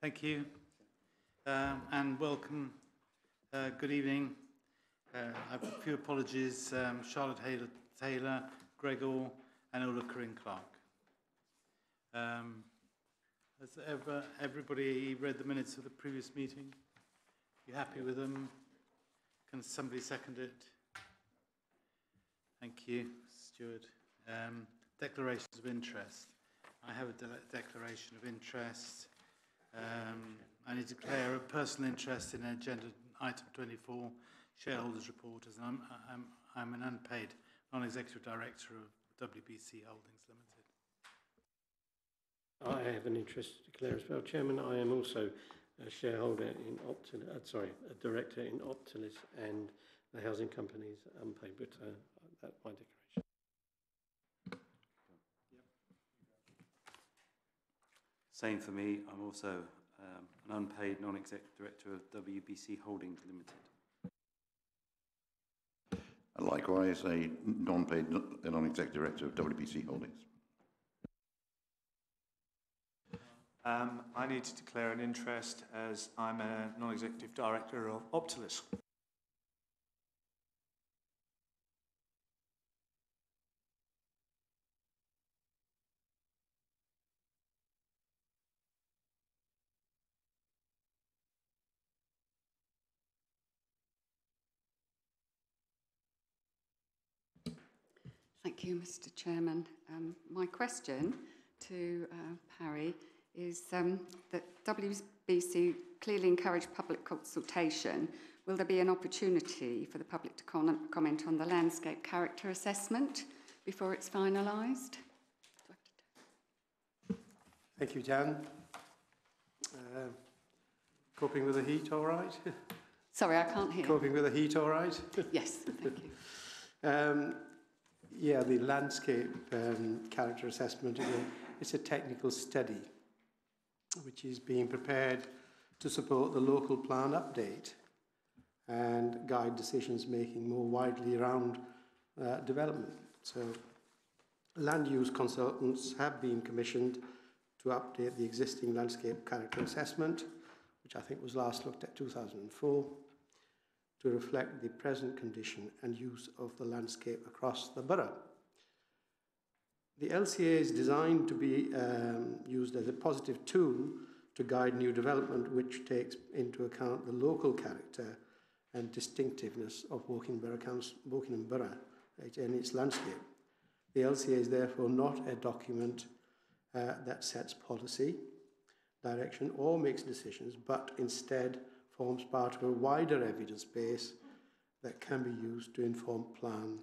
Thank you, and welcome. Good evening. I have a few apologies. Charlotte Taylor, Gregor, and Ulla Corinne Clark. Has everybody read the minutes of the previous meeting? You happy with them? Can somebody second it? Thank you, Stuart. Declarations of interest. I have a declaration of interest. I need to declare a personal interest in agenda item 24, shareholders report, as I'm an unpaid non-executive director of WBC Holdings Limited. I have an interest to declare as well, Chairman. I am also a shareholder in a director in Optilis and the housing companies unpaid, but that's my declaration. Same for me. I'm also an unpaid non-executive director of WBC Holdings Limited. And likewise, a non-paid non-executive director of WBC Holdings. I need to declare an interest as I'm a non-executive director of Optilis. Thank you, Mr. Chairman. My question to Parry is that WBC clearly encouraged public consultation. Will there be an opportunity for the public to comment on the landscape character assessment before it's finalised? Thank you, Jan. Coping with the heat all right? Sorry, I can't hear. Coping with the heat all right? Yes, thank you. Yeah, the landscape character assessment, it's a technical study which is being prepared to support the local plan update and guide decisions making more widely around development. So land use consultants have been commissioned to update the existing landscape character assessment, which I think was last looked at 2004, to reflect the present condition and use of the landscape across the borough. The LCA is designed to be used as a positive tool to guide new development, which takes into account the local character and distinctiveness of Wokingham Borough and its landscape. The LCA is therefore not a document that sets policy, direction, or makes decisions, but instead forms part of a wider evidence base that can be used to inform plan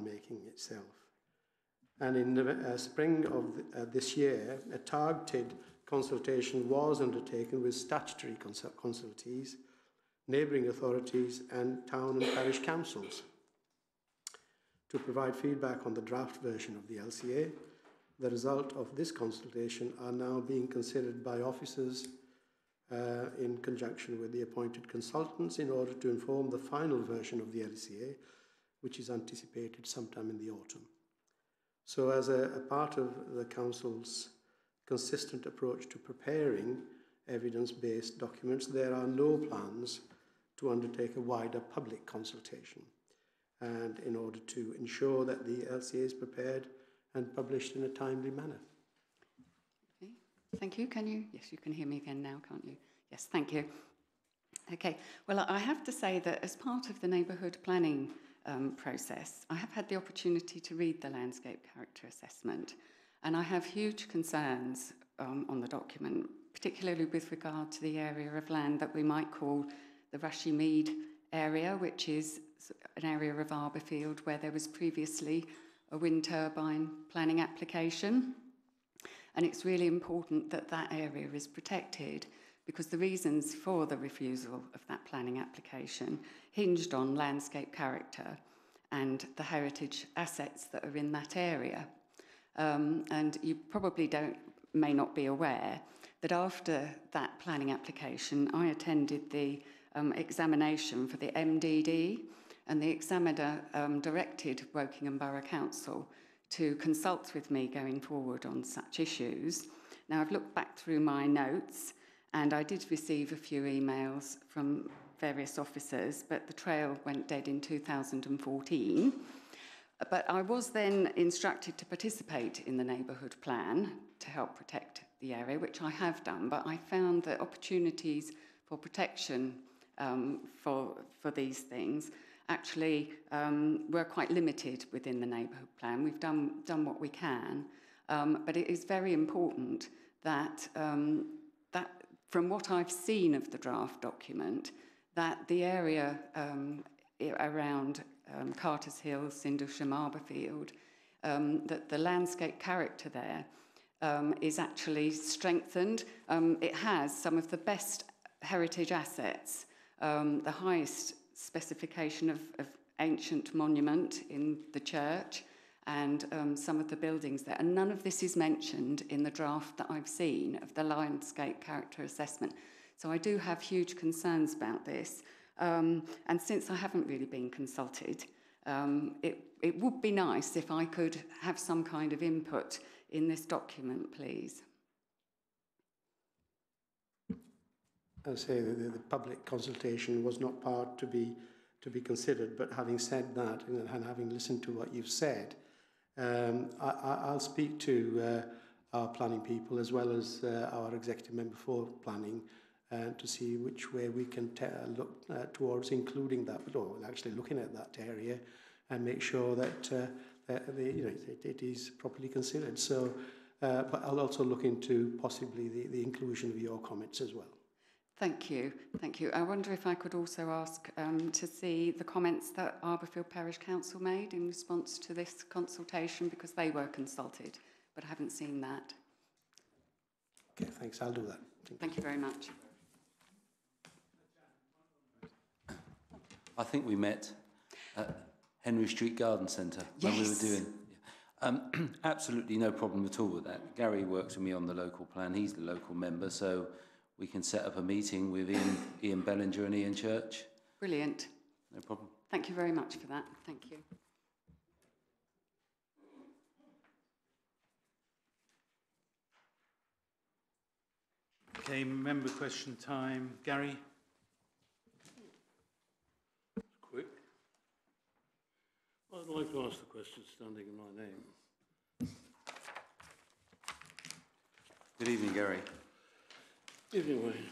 making itself. And in the spring of this year, a targeted consultation was undertaken with statutory consultees, neighbouring authorities and town and parish councils to provide feedback on the draft version of the LCA. The result of this consultation are now being considered by officers in conjunction with the appointed consultants in order to inform the final version of the LCA, which is anticipated sometime in the autumn. So as a part of the Council's consistent approach to preparing evidence-based documents, there are no plans to undertake a wider public consultation, and in order to ensure that the LCA is prepared and published in a timely manner. Thank you. Can you? Yes, you can hear me again now, can't you? Yes, thank you. Okay. Well, I have to say that as part of the neighbourhood planning process, I have had the opportunity to read the landscape character assessment, and I have huge concerns on the document, particularly with regard to the area of land that we might call the Rushy Mead area, which is an area of Arborfield where there was previously a wind turbine planning application. And it's really important that that area is protected because the reasons for the refusal of that planning application hinged on landscape character and the heritage assets that are in that area. And you probably may not be aware that after that planning application, I attended the examination for the MDD, and the examiner directed Wokingham Borough Council to consult with me going forward on such issues. Now, I've looked back through my notes, and I did receive a few emails from various officers, but the trail went dead in 2014. But I was then instructed to participate in the neighbourhood plan to help protect the area, which I have done, but I found that opportunities for protection for these things actually were quite limited within the neighbourhood plan. We've done what we can, but it is very important that, that from what I've seen of the draft document, that the area around Carter's Hill, Sindlesham, Arborfield, that the landscape character there is actually strengthened. It has some of the best heritage assets, the highest specification of ancient monument in the church, and some of the buildings there. And none of this is mentioned in the draft that I've seen of the landscape character assessment. So I do have huge concerns about this. And since I haven't really been consulted, it would be nice if I could have some kind of input in this document, please. I say that the public consultation was not part to be considered, but having said that, and having listened to what you've said, I'll speak to our planning people as well as our executive member for planning to see which way we can look towards including that, or actually looking at that area and make sure that it is properly considered. So, but I'll also look into possibly the inclusion of your comments as well. Thank you. Thank you. I wonder if I could also ask to see the comments that Arborfield Parish Council made in response to this consultation, because they were consulted, but I haven't seen that. Okay, thanks. I'll do that. Thank you very much. I think we met at Henry Street Garden Centre when we were doing. Absolutely no problem at all with that. Gary works with me on the local plan. He's the local member, so we can set up a meeting with Ian Bellinger and Ian Church. Brilliant. No problem. Thank you very much for that. Thank you. Okay, member question time. Gary? Quick. I'd like to ask the question standing in my name. Good evening, Gary. Evening, Wayne.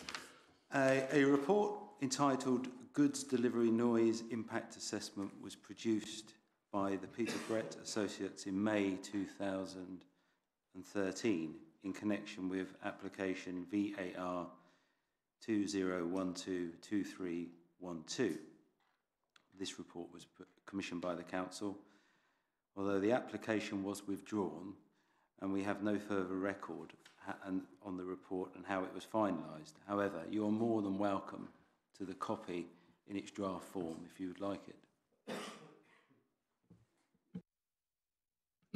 A report entitled Goods Delivery Noise Impact Assessment was produced by the Peter Brett Associates in May 2013 in connection with application VAR 20122312. This report was commissioned by the Council, although the application was withdrawn and we have no further record on the report and how it was finalised. However, you are more than welcome to the copy in its draft form if you would like it.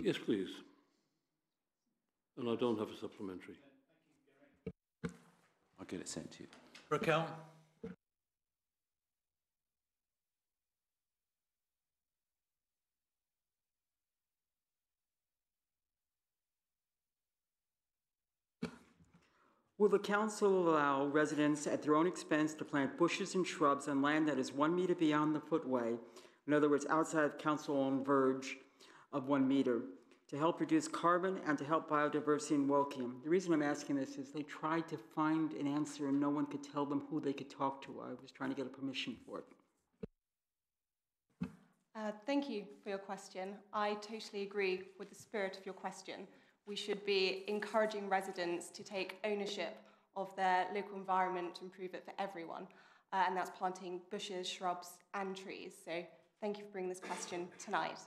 Yes, please. And I don't have a supplementary. I'll get it sent to you. Raquel? Will the council allow residents at their own expense to plant bushes and shrubs on land that is 1 meter beyond the footway, in other words, outside of council-owned verge of 1 meter, to help reduce carbon and to help biodiversity in Woking? The reason I'm asking this is they tried to find an answer and no one could tell them who they could talk to. I was trying to get a permission for it. Thank you for your question. I totally agree with the spirit of your question. We should be encouraging residents to take ownership of their local environment to improve it for everyone. And that's planting bushes, shrubs and trees. So thank you for bringing this question tonight.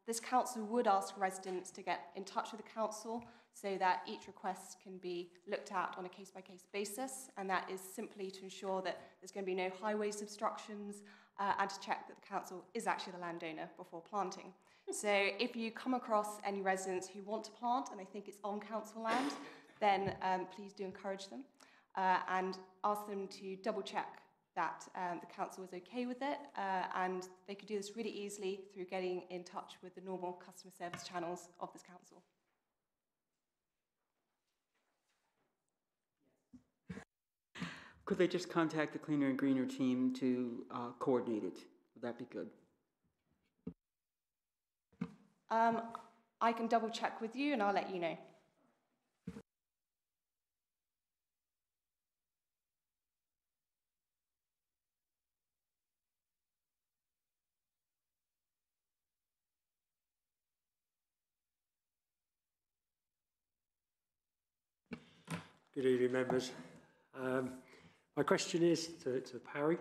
This council would ask residents to get in touch with the council so that each request can be looked at on a case-by-case basis. And that is simply to ensure that there's going to be no highways obstructions and to check that the council is actually the landowner before planting. So if you come across any residents who want to plant, and I think it's on council land, then please do encourage them and ask them to double check that the council is okay with it, and they could do this really easily through getting in touch with the normal customer service channels of this council. could they just contact the Cleaner and Greener team to coordinate it? Would that be good? I can double check with you and I'll let you know. Good evening, members. My question is to Parry.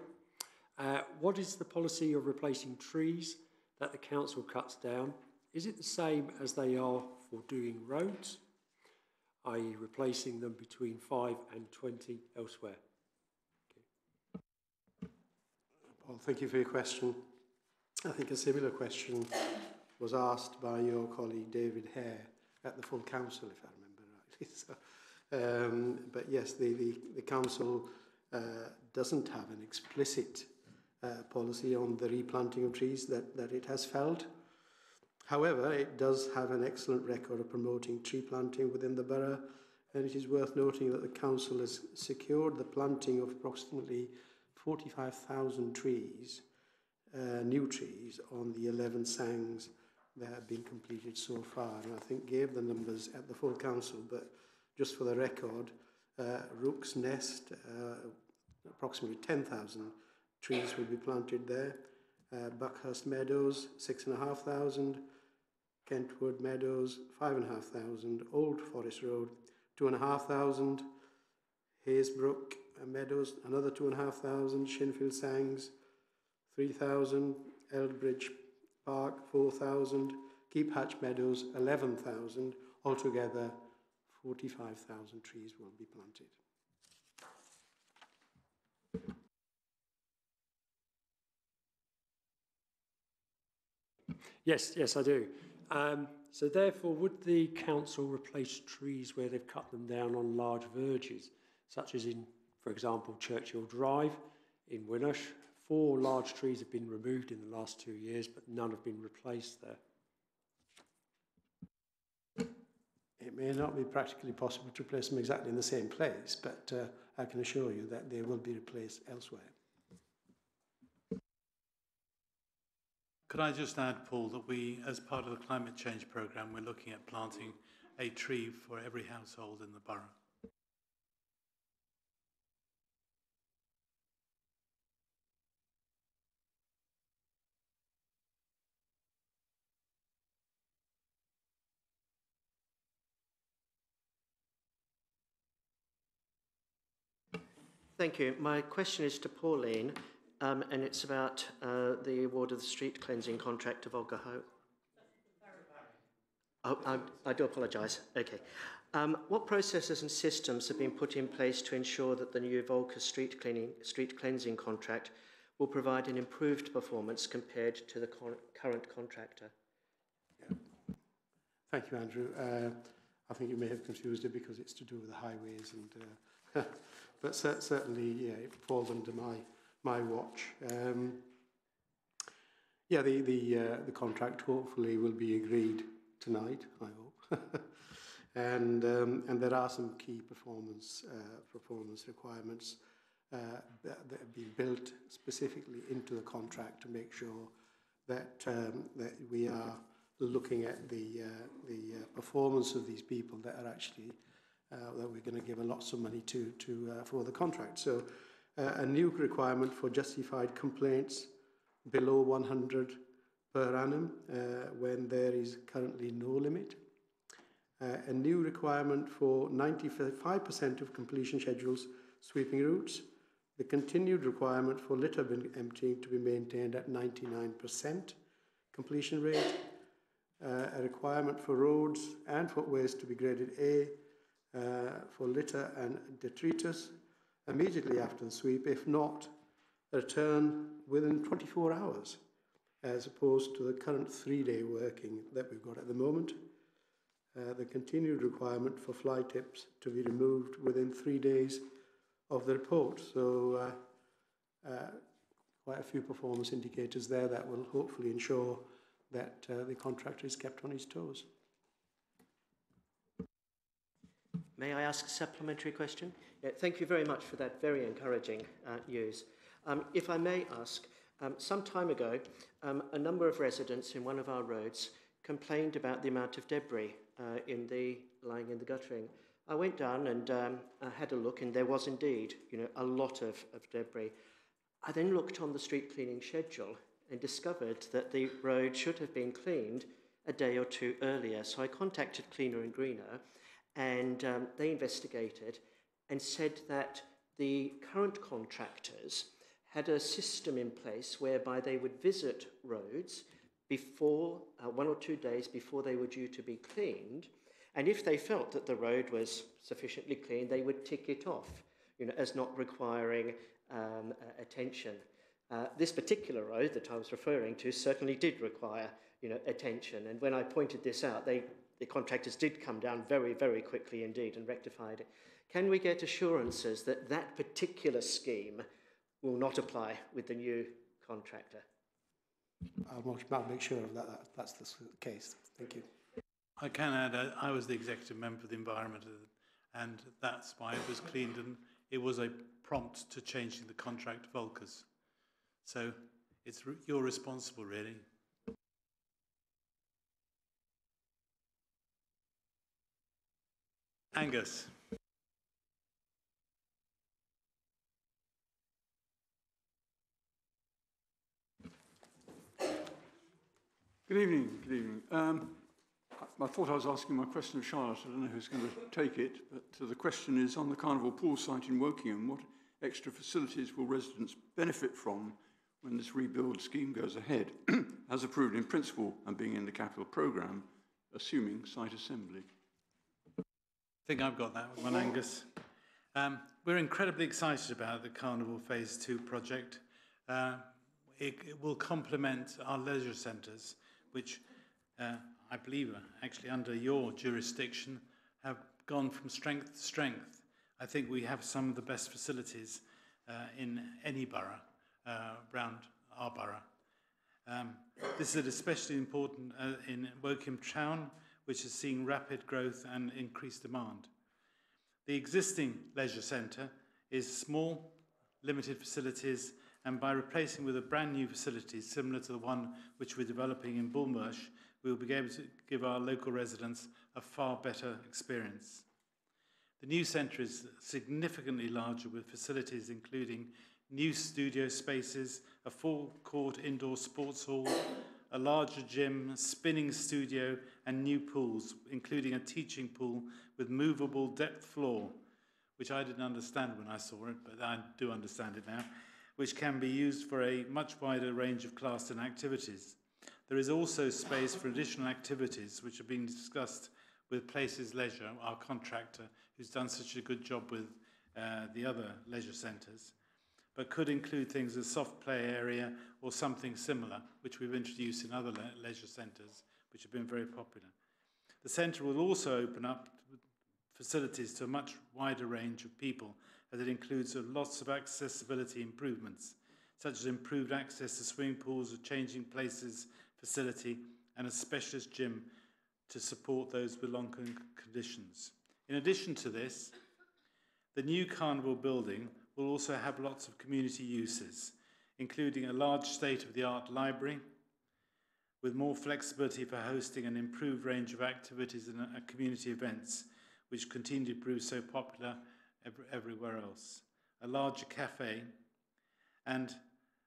What is the policy of replacing trees that the council cuts down? Is it the same as they are for doing roads, i.e. replacing them between 5 and 20 elsewhere? Well, thank you for your question. I think a similar question was asked by your colleague David Hare at the full council, if I remember rightly. But yes, the council doesn't have an explicit policy on the replanting of trees that it has felled. However, it does have an excellent record of promoting tree planting within the borough, and it is worth noting that the council has secured the planting of approximately 45,000 trees, new trees, on the 11 sangs that have been completed so far. And I think gave the numbers at the full council, but just for the record, Rook's Nest, approximately 10,000 trees will be planted there. Buckhurst Meadows, 6,500. Kentwood Meadows, 5,500. Old Forest Road, 2,500. Haysbrook Meadows, another 2,500. Shinfield Sangs, 3,000. Eldbridge Park, 4,000. Keep Hatch Meadows, 11,000. Altogether, 45,000 trees will be planted. Yes, I do. So therefore, would the council replace trees where they've cut them down on large verges, such as in, for example, Churchill Drive in Winnersh? 4 large trees have been removed in the last 2 years, but none have been replaced there. It may not be practically possible to place them exactly in the same place, but I can assure you that they will be replaced elsewhere. Could I just add, Paul, that we, as part of the climate change programme, we're looking at planting a tree for every household in the borough. Thank you. My question is to Pauline, and it's about the award of the street cleansing contract to Volker Ho. Oh, I do apologise. Okay. What processes and systems have been put in place to ensure that the new Volker street cleansing contract will provide an improved performance compared to the current contractor? Yeah. Thank you, Andrew. I think you may have confused it because it's to do with the highways, and but certainly, yeah, it falls under my watch. Yeah, the contract hopefully will be agreed tonight, I hope. and there are some key performance requirements that have been built specifically into the contract to make sure that that we are looking at the performance of these people that are actually that we're going to give lots of money to for the contract. So a new requirement for justified complaints below 100 per annum when there is currently no limit. A new requirement for 95% of completion schedules sweeping routes. The continued requirement for litter bin emptying to be maintained at 99% completion rate. A requirement for roads and footways to be graded A for litter and detritus immediately after the sweep, if not, a return within 24 hours, as opposed to the current 3-day working that we've got at the moment. The continued requirement for fly tips to be removed within 3 days of the report. So quite a few performance indicators there that will hopefully ensure that the contractor is kept on his toes. May I ask a supplementary question? Yeah, thank you very much for that very encouraging news. If I may ask, some time ago, a number of residents in one of our roads complained about the amount of debris lying in the guttering. I went down and I had a look, and there was indeed, a lot of debris. I then looked on the street cleaning schedule and discovered that the road should have been cleaned a day or two earlier. So I contacted Cleaner and Greener, and they investigated and said that the current contractors had a system in place whereby they would visit roads before 1 or 2 days before they were due to be cleaned, and if they felt that the road was sufficiently clean, they would tick it off, as not requiring attention. This particular road that I was referring to certainly did require, attention, and when I pointed this out, the contractors did come down very, very quickly indeed and rectified it. Can we get assurances that that particular scheme will not apply with the new contractor? I'll make sure of that. That's the case. Thank you. I can add, I was the executive member of the environment, and that's why it was cleaned, and it was a prompt to changing the contract to Volkers. So you're responsible, really. Angus. Good evening. Good evening. I thought I was asking my question of Charlotte. I don't know who's going to take it, but the question is on the Carnival Pool site in Wokingham, what extra facilities will residents benefit from when this rebuild scheme goes ahead, as approved in principle and being in the capital programme, assuming site assembly? I think I've got that one, Angus. We're incredibly excited about the Carnival Phase 2 project. It will complement our leisure centres, which I believe are actually under your jurisdiction, have gone from strength to strength. I think we have some of the best facilities in any borough around our borough. This is especially important in Wokingham Town, which is seeing rapid growth and increased demand. The existing leisure centre is small, limited facilities, and by replacing with a brand new facility similar to the one which we're developing in Bullmarsh, we will be able to give our local residents a far better experience. The new centre is significantly larger with facilities including new studio spaces, a full-court indoor sports hall, a larger gym, spinning studio, and new pools, including a teaching pool with movable depth floor, which I didn't understand when I saw it, but I do understand it now, which can be used for a much wider range of class and activities. There is also space for additional activities which are being discussed with Places Leisure, our contractor, who's done such a good job with the other leisure centres, but could include things as soft play area or something similar, which we've introduced in other leisure centres, which have been very popular. The centre will also open up facilities to a much wider range of people, as it includes lots of accessibility improvements, such as improved access to swimming pools, a changing places facility, and a specialist gym to support those with long conditions. In addition to this, the new Carnival building will also have lots of community uses, including a large state-of-the-art library, with more flexibility for hosting an improved range of activities and community events, which continue to prove so popular everywhere else. A larger cafe, and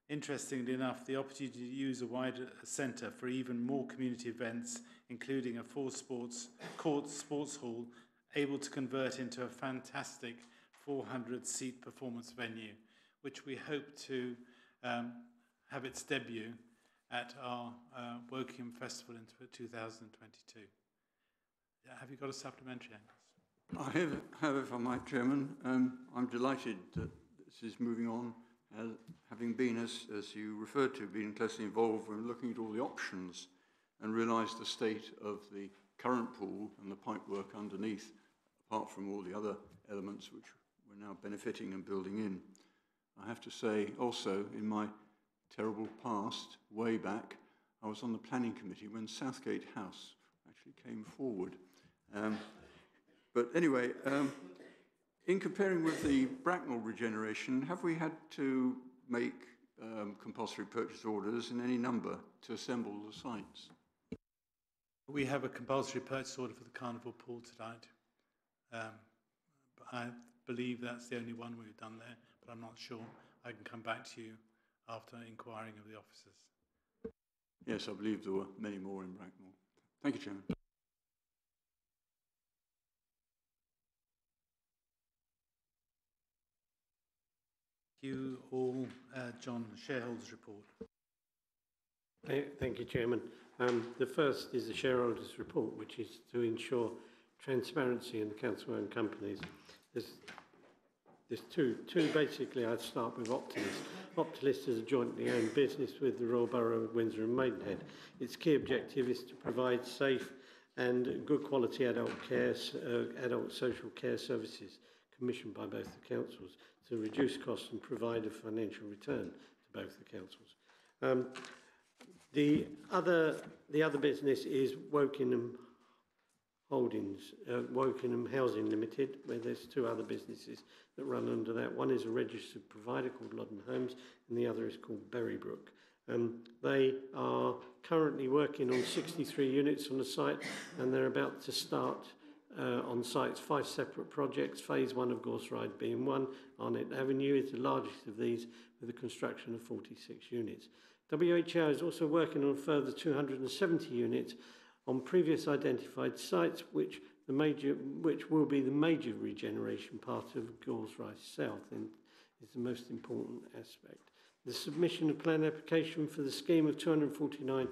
interestingly enough, the opportunity to use a wider centre for even more community events, including a full-court sports hall, able to convert into a fantastic 400-seat performance venue, which we hope to have its debut at our Wokingham Festival in 2022. Have you got a supplementary, Angus? I have, if I might, Chairman. I'm delighted that this is moving on, having been, as you referred to, been closely involved in looking at all the options and realised the state of the current pool and the pipework underneath, apart from all the other elements which we're now benefiting and building in. I have to say also, in my terrible past, way back, I was on the planning committee when Southgate House actually came forward. But anyway, in comparing with the Bracknell regeneration, have we had to make compulsory purchase orders in any number to assemble the sites? We have a compulsory purchase order for the Carnival Pool tonight. But I believe that's the only one we've done there, but I'm not sure. I can come back to you after inquiring of the officers. Yes, I believe there were many more in Bracknell. Thank you, Chairman. Thank you all. John, shareholders report. Thank you, Chairman. The first is the shareholders report, which is to ensure transparency in the council-owned companies. There's two basically. I'd start with Optilist. Optilist is a jointly owned business with the Royal Borough of Windsor and Maidenhead. Its key objective is to provide safe and good quality adult social care services commissioned by both the councils to reduce costs and provide a financial return to both the councils. The other business is Wokingham Holdings, Wokingham Housing Limited, where there's two other businesses that run under that. One is a registered provider called Loddon Homes, and the other is called Berrybrook. They are currently working on 63 units on the site, and they're about to start on sites 5 separate projects. Phase 1 of Gorse Ride being one. Arnett Avenue is the largest of these, with a construction of 46 units. WHO is also working on a further 270 units on previous identified sites, which will be the major regeneration part of Gorse Ride South, and is the most important aspect. The submission of plan application for the scheme of 249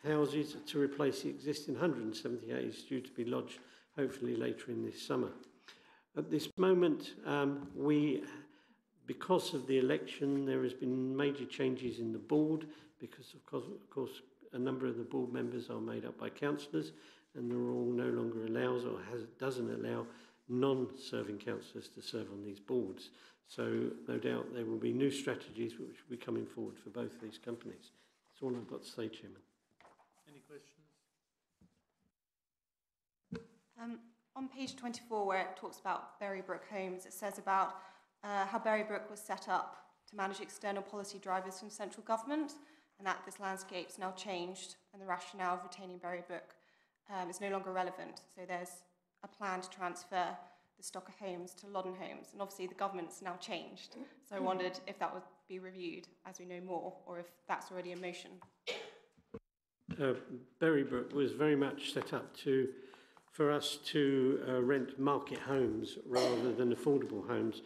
houses to replace the existing 178 is due to be lodged hopefully later in this summer. At this moment, because of the election, there has been major changes in the board, because of course a number of the board members are made up by councillors, and the rule no longer allows or doesn't allow non-serving councillors to serve on these boards. So no doubt there will be new strategies which will be coming forward for both these companies. That's all I've got to say, Chairman. Any questions? On page 24, where it talks about Berrybrook Homes, it says about how Berrybrook was set up to manage external policy drivers from central government, and that this landscape's now changed, and the rationale of retaining Berrybrook is no longer relevant. So there's a plan to transfer the stock of homes to Loddon Homes, and obviously the government's now changed. So I wondered if that would be reviewed as we know more, or if that's already in motion. Berrybrook was very much set up for us to rent market homes rather than affordable homes.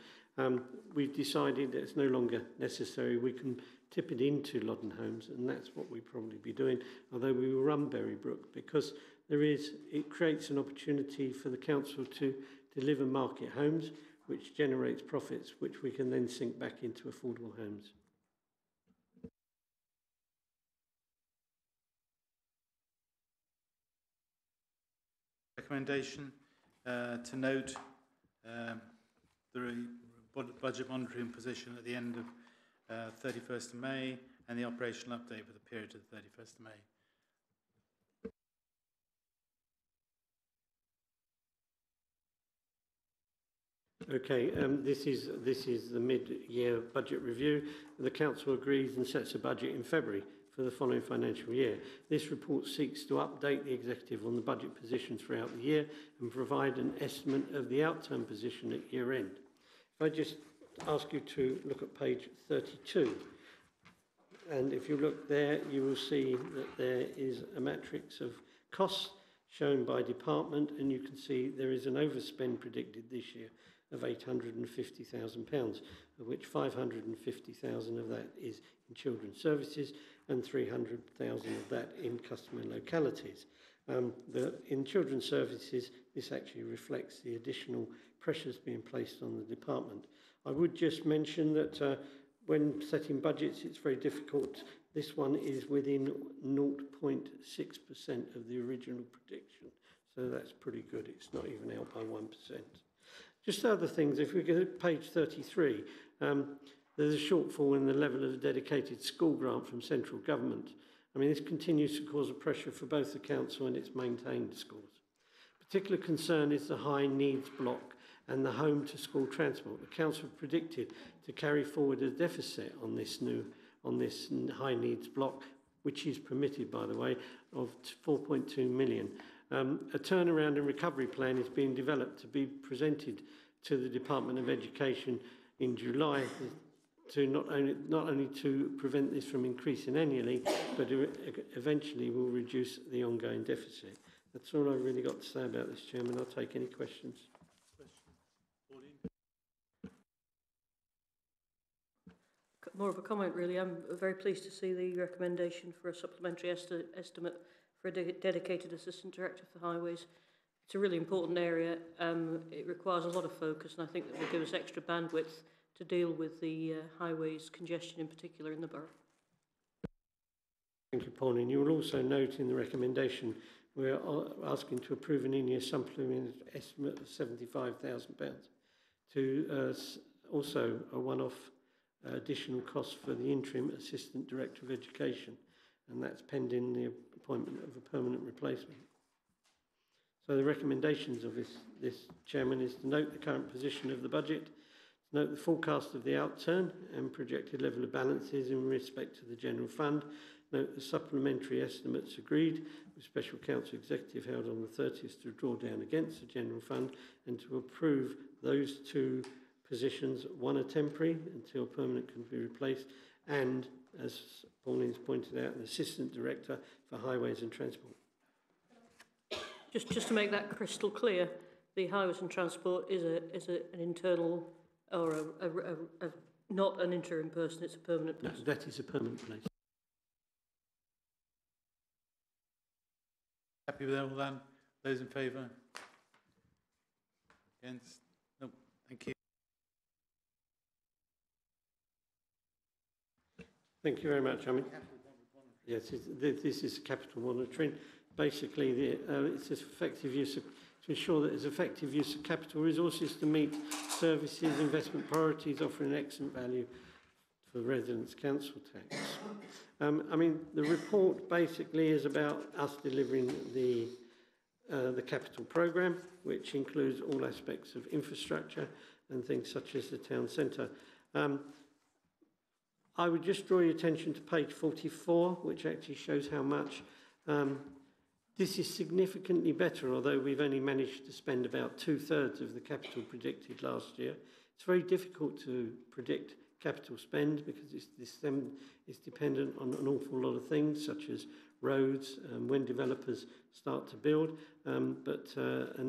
We've decided that it's no longer necessary. We can tip it into Loddon Homes, and that's what we'll probably be doing, although we will run Berrybrook, because it creates an opportunity for the council to deliver market homes, which generates profits, which we can then sink back into affordable homes. Recommendation to note the budget monitoring position at the end of 31st of May and the operational update for the period to the 31st of May. Okay, this is the mid-year budget review. The council agrees and sets a budget in February for the following financial year. This report seeks to update the executive on the budget position throughout the year and provide an estimate of the outturn position at year end. If I just ask you to look at page 32, and if you look there, you will see that there is a matrix of costs shown by department, and you can see there is an overspend predicted this year of £850,000, of which 550,000 of that is in children's services and 300,000 of that in customer localities. In children's services, this actually reflects the additional pressures being placed on the department. I would just mention that when setting budgets, it's very difficult. This one is within 0.6% of the original prediction, so that's pretty good. It's not even out by 1%. Just other things, if we go to page 33, there's a shortfall in the level of dedicated school grant from central government. I mean, this continues to cause a pressure for both the council and its maintained schools. Particular concern is the high needs block and the home to school transport. The council predicted to carry forward a deficit on this high needs block, which is permitted, by the way, of 4.2 million. A turnaround and recovery plan is being developed to be presented to the Department of Education in July to not only to prevent this from increasing annually, but eventually will reduce the ongoing deficit. That's all I've really got to say about this, Chairman. I'll take any questions. More of a comment, really. I'm very pleased to see the recommendation for a supplementary estimate for a dedicated assistant director for highways. It's a really important area. It requires a lot of focus, and I think that will give us extra bandwidth to deal with the highways congestion, in particular in the borough. Thank you, Pauline. You will also note in the recommendation we're asking to approve an in-year supplementary estimate of £75,000 to also a one-off additional cost for the interim Assistant Director of Education, and that's pending the appointment of a permanent replacement. So the recommendations of this Chairman is to note the current position of the budget, to note the forecast of the outturn and projected level of balances in respect to the general fund, note the supplementary estimates agreed with Special Council Executive held on the 30th to draw down against the general fund, and to approve those two positions, one are temporary until permanent can be replaced, and, as Pauline's pointed out, an Assistant Director for Highways and Transport. Just to make that crystal clear, the Highways and Transport is an internal or not an interim person, it's a permanent person. No, that is a permanent place. Happy with all that? Those in favour? Against? No, thank you. Thank you very much. I mean, yes, this is capital monitoring. Basically, it's effective use of, to ensure that there's effective use of capital resources to meet services, investment priorities, offering excellent value for residents' council tax. I mean, the report basically is about us delivering the capital programme, which includes all aspects of infrastructure and things such as the town centre. I would just draw your attention to page 44, which actually shows how much this is significantly better, although we've only managed to spend about 2/3 of the capital predicted last year. It's very difficult to predict capital spend because it's dependent on an awful lot of things, such as roads, when developers start to build. And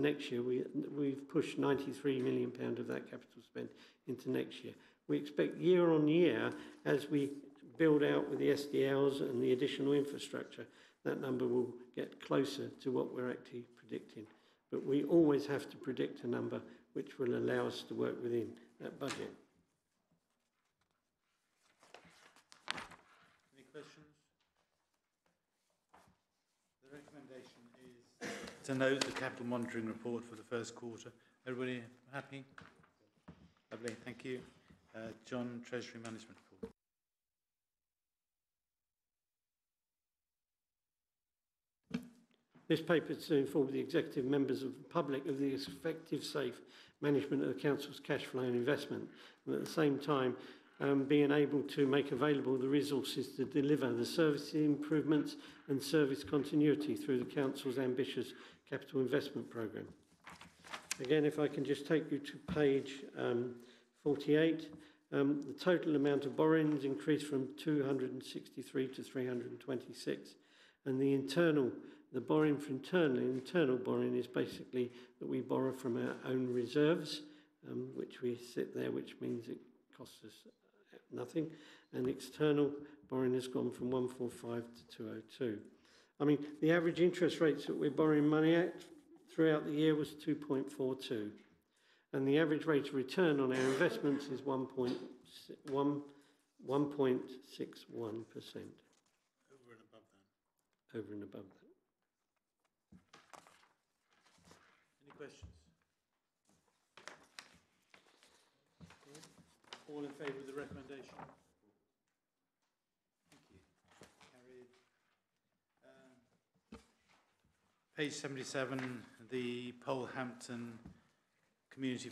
next year we've pushed £93 million of that capital spend into next year. We expect year on year, as we build out with the SDLs and the additional infrastructure, that number will get closer to what we're actually predicting. But we always have to predict a number which will allow us to work within that budget. Any questions? The recommendation is to note the capital monitoring report for the first quarter. Everybody happy? Lovely, thank you. John, Treasury Management Report. This paper is to inform the executive members of the public of the effective, safe management of the council's cash flow and investment, and at the same time being able to make available the resources to deliver the service improvements and service continuity through the council's ambitious capital investment programme. Again, if I can just take you to page 48, the total amount of borrowings increased from 263 to 326, and the borrowing for internal borrowing is basically that we borrow from our own reserves, which we sit there, which means it costs us nothing, and external borrowing has gone from 145 to 202. I mean, the average interest rates that we're borrowing money at throughout the year was 2.42, and the average rate of return on our investments is 1.61%. Over and above that. Any questions? All in favour of the recommendation? Thank you. Carried. Page 77, the Polehampton Community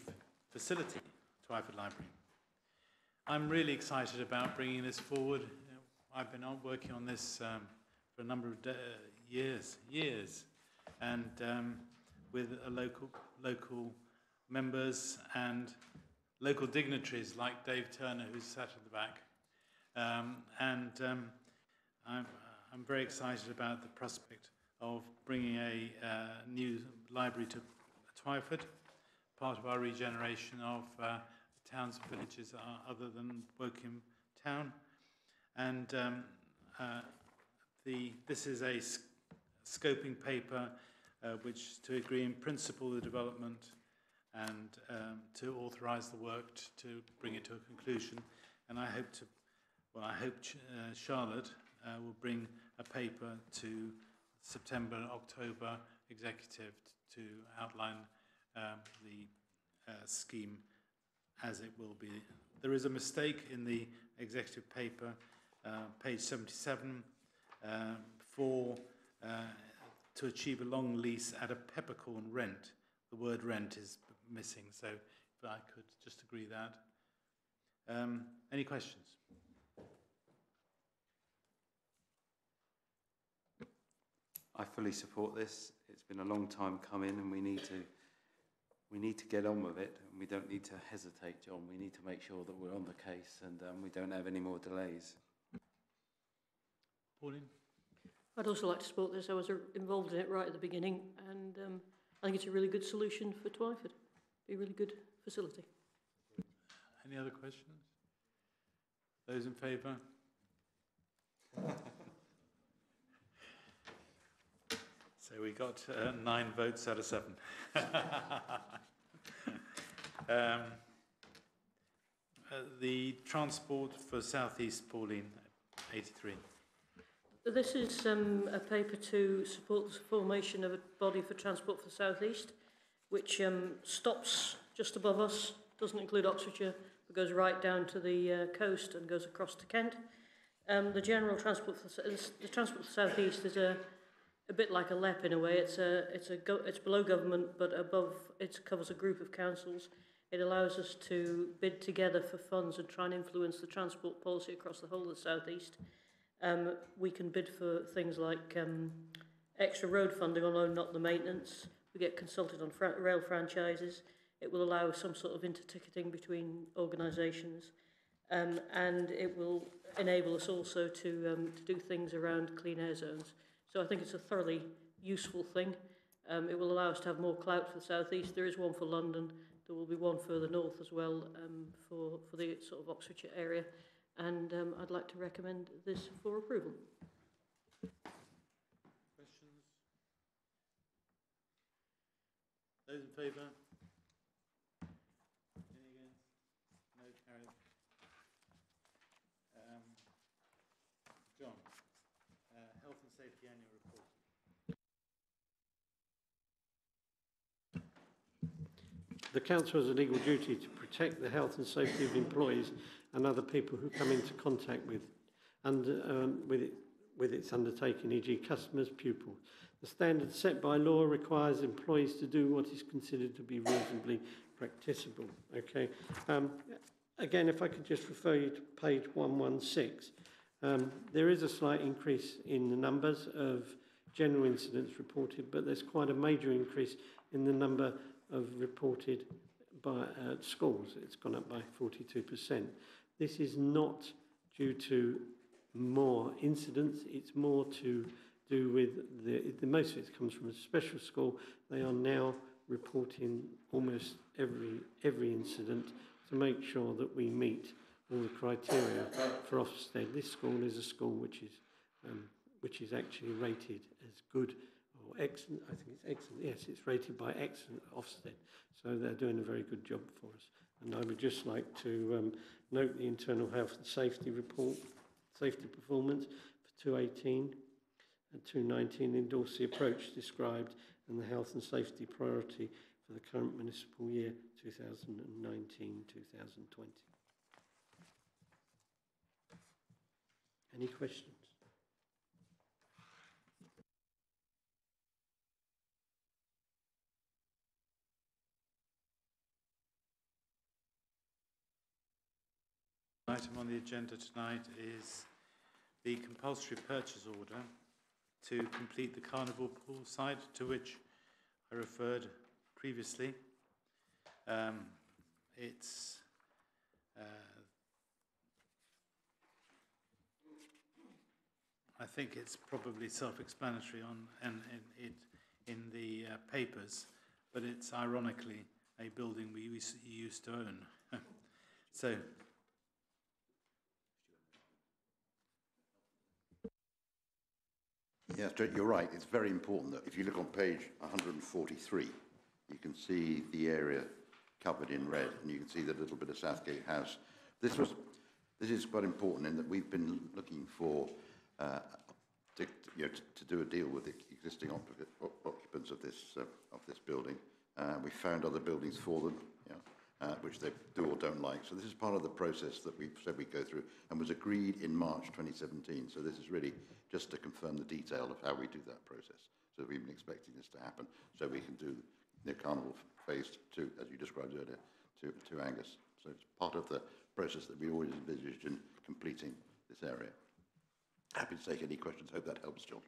Facility, Twyford Library. I'm really excited about bringing this forward. I've been working on this for a number of years, and with local members and local dignitaries like Dave Turner, who's sat at the back. I'm very excited about the prospect of bringing a new library to Twyford, part of our regeneration of towns and villages other than Woking Town. And this is a scoping paper which to agree in principle the development and to authorise the work to bring it to a conclusion. And I hope Charlotte will bring a paper to September, October executive to outline the scheme as it will be. There is a mistake in the executive paper, page 77, to achieve a long lease at a peppercorn rent. The word rent is missing, so if I could just agree that. Any questions? I fully support this. It's been a long time coming, and we need to get on with it, and we don't need to hesitate, John. We need to make sure that we're on the case and we don't have any more delays. Pauline? I'd also like to support this. I was involved in it right at the beginning, and I think it's a really good solution for Twyford. Be a really good facility. Any other questions? Those in favour? So we got 9 votes out of 7. The transport for South East, Pauline, 83. This is a paper to support the formation of a body for transport for the South East, which stops just above us, doesn't include Oxfordshire, but goes right down to the coast and goes across to Kent. The general transport for the transport for the South East is a bit like a LEP in a way. It's below government, but above it covers a group of councils. It allows us to bid together for funds and try and influence the transport policy across the whole of the South East. We can bid for things like extra road funding, although not the maintenance. We get consulted on rail franchises. It will allow some sort of inter-ticketing between organisations, and it will enable us also to do things around clean air zones. So I think it's a thoroughly useful thing. It will allow us to have more clout for the South East. There is one for London. There will be one further north as well for the sort of Oxfordshire area. And I'd like to recommend this for approval. Questions? Those in favour? Any against? No, carried. John, Health and Safety Annual Report. The Council has a legal duty to protect the health and safety of employees and other people who come into contact with its undertaking, e.g. customers, pupils. The standard set by law requires employees to do what is considered to be reasonably practicable. Okay. Again, if I could just refer you to page 116. There is a slight increase in the numbers of general incidents reported, but there's quite a major increase in the number of reported by schools. It's gone up by 42%. This is not due to more incidents. It's more to do with the most of it comes from a special school. They are now reporting almost every incident to make sure that we meet all the criteria for Ofsted. This school is a school which is actually rated as good or excellent. I think it's excellent. Yes, it's rated by excellent Ofsted. So they're doing a very good job for us. And I would just like to note the internal health and safety report, safety performance for 2018 and 2019, endorse the approach described and the health and safety priority for the current municipal year 2019-2020. Any questions? Item on the agenda tonight is the compulsory purchase order to complete the Carnival Pool site, to which I referred previously. It's I think it's probably self-explanatory in the papers, but it's ironically a building we used to own. So. Yes, you're right. It's very important that if you look on page 143, you can see the area covered in red, and you can see the little bit of Southgate House. This is quite important in that we've been looking for to do a deal with the existing occupants of this building. We found other buildings for them, which they do or don't like. So this is part of the process that we've said we go through and was agreed in March 2017. So this is really just to confirm the detail of how we do that process. So we've been expecting this to happen so we can do the Carnival phase 2, as you described earlier, to Angus. So it's part of the process that we always envisaged in completing this area. Happy to take any questions. Hope that helps, John.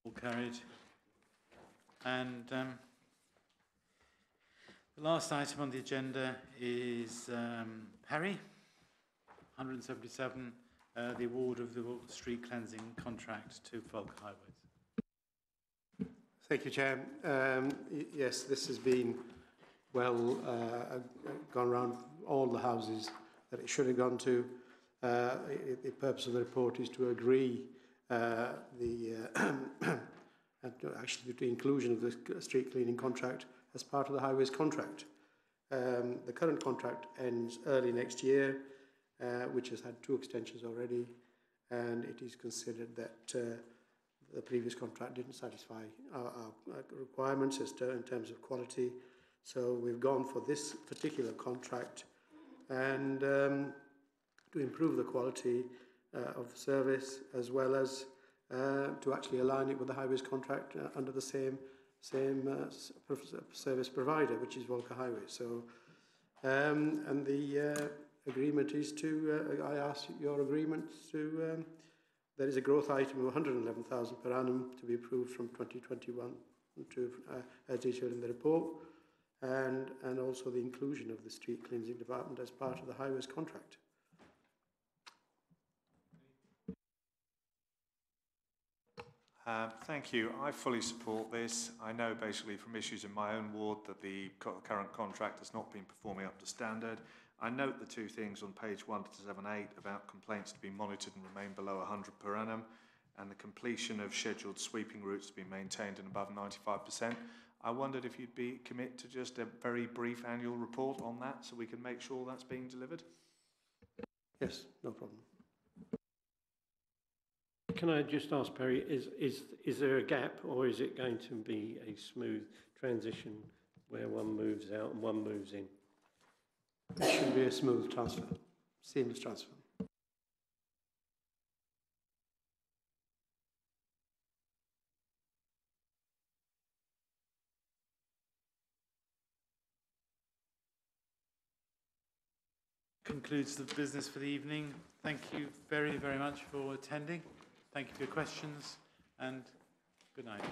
All carried. And the last item on the agenda is Harry, 177, the award of the street cleansing contract to Folk Highways. Thank you, Chair. Yes, this has been gone around all the houses that it should have gone to. The purpose of the report is to agree actually the inclusion of the street cleaning contract as part of the highways contract. The current contract ends early next year, which has had 2 extensions already, and it is considered that the previous contract didn't satisfy our requirements in terms of quality. So we've gone for this particular contract and to improve the quality of the service, as well as to actually align it with the highways contract under the same service provider, which is Volker Highways. So, and the agreement is to, I ask your agreement to, there is a growth item of 111,000 per annum to be approved from 2021 to, as detailed in the report, and also the inclusion of the street cleansing department as part of the highways contract. Thank you. I fully support this. I know basically from issues in my own ward that the current contract has not been performing up to standard. I note the 2 things on page 1-78 about complaints to be monitored and remain below 100 per annum, and the completion of scheduled sweeping routes to be maintained and above 95%. I wondered if you'd commit to just a very brief annual report on that so we can make sure that's being delivered. Yes, no problem. Can I just ask, Perry, is there a gap, or is it going to be a smooth transition where one moves out and one moves in? It should be a smooth transfer, seamless transfer. Concludes the business for the evening. Thank you very, very much for attending. Thank you for your questions, and good night.